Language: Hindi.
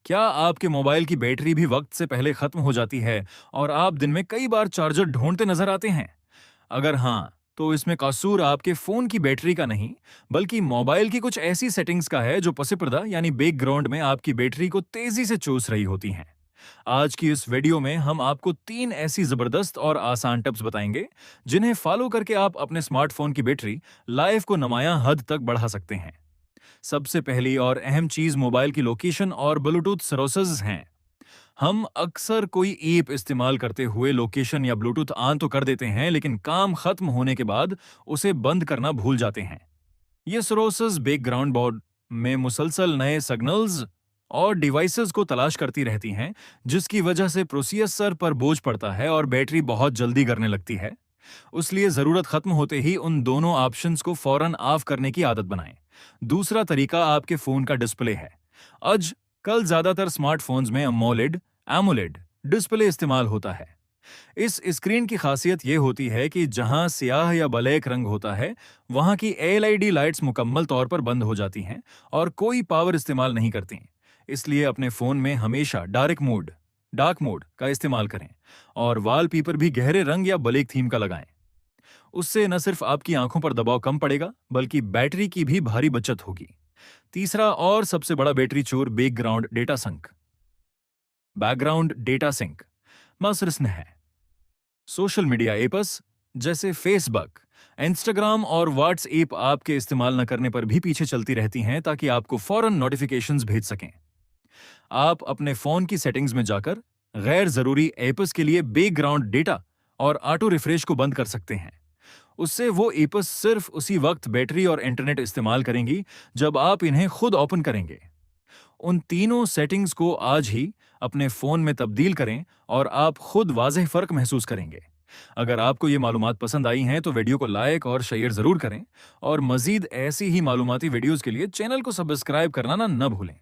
क्या आपके मोबाइल की बैटरी भी वक्त से पहले खत्म हो जाती है और आप दिन में कई बार चार्जर ढूंढते नजर आते हैं? अगर हाँ, तो इसमें कसूर आपके फोन की बैटरी का नहीं, बल्कि मोबाइल की कुछ ऐसी सेटिंग्स का है जो पसिपर्दा यानी बैकग्राउंड में आपकी बैटरी को तेजी से चूस रही होती हैं। आज की इस वीडियो में हम आपको 3 ऐसी जबरदस्त और आसान टिप्स बताएंगे, जिन्हें फॉलो करके आप अपने स्मार्टफोन की बैटरी लाइफ को नुमायां हद तक बढ़ा सकते हैं। सबसे पहली और अहम चीज मोबाइल की लोकेशन और ब्लूटूथ सर्विसेज हैं। हम अक्सर कोई ऐप इस्तेमाल करते हुए लोकेशन या ब्लूटूथ ऑन तो कर देते हैं, लेकिन काम खत्म होने के बाद उसे बंद करना भूल जाते हैं। ये सर्विसेज बैकग्राउंड बोर्ड में मुसलसल नए सिग्नल्स और डिवाइसेस को तलाश करती रहती हैं, जिसकी वजह से प्रोसेसर पर बोझ पड़ता है और बैटरी बहुत जल्दी करने लगती है। इसलिए जरूरत खत्म होते ही उन दोनों ऑप्शंस को फौरन ऑफ करने की आदत बनाएं। दूसरा तरीका आपके फोन का डिस्प्ले है। आज कल ज्यादातर स्मार्टफोन्स में अमोलेड एमोलेड डिस्प्ले इस्तेमाल होता है। इस स्क्रीन की खासियत यह होती है कि जहां स्याह या ब्लैक रंग होता है, वहां की एलईडी लाइट्स मुकम्मल तौर पर बंद हो जाती हैं और कोई पावर इस्तेमाल नहीं करती। इसलिए अपने फोन में हमेशा डार्क मोड का इस्तेमाल करें और वॉलपेपर भी गहरे रंग या ब्लैक थीम का लगाएं। उससे न सिर्फ आपकी आंखों पर दबाव कम पड़ेगा, बल्कि बैटरी की भी भारी बचत होगी। तीसरा और सबसे बड़ा बैटरी चोर बैकग्राउंड डेटा सिंक मसरसन है। सोशल मीडिया ऐप्स जैसे फेसबुक, इंस्टाग्राम और व्हाट्सएप आपके इस्तेमाल न करने पर भी पीछे चलती रहती हैं, ताकि आपको फौरन नोटिफिकेशंस भेज सकें। आप अपने फोन की सेटिंग्स में जाकर गैर जरूरी ऐप्स के लिए बैकग्राउंड डेटा और ऑटो रिफ्रेश को बंद कर सकते हैं। उससे वो ऐप्स सिर्फ उसी वक्त बैटरी और इंटरनेट इस्तेमाल करेंगी जब आप इन्हें खुद ओपन करेंगे। उन तीनों सेटिंग्स को आज ही अपने फोन में तब्दील करें और आप खुद वाज़ेह फर्क महसूस करेंगे। अगर आपको ये मालूमात पसंद आई हैं तो वीडियो को लाइक और शेयर जरूर करें, और मजीद ऐसी ही मालूमाती वीडियोस के लिए चैनल को सब्सक्राइब करना न भूलें।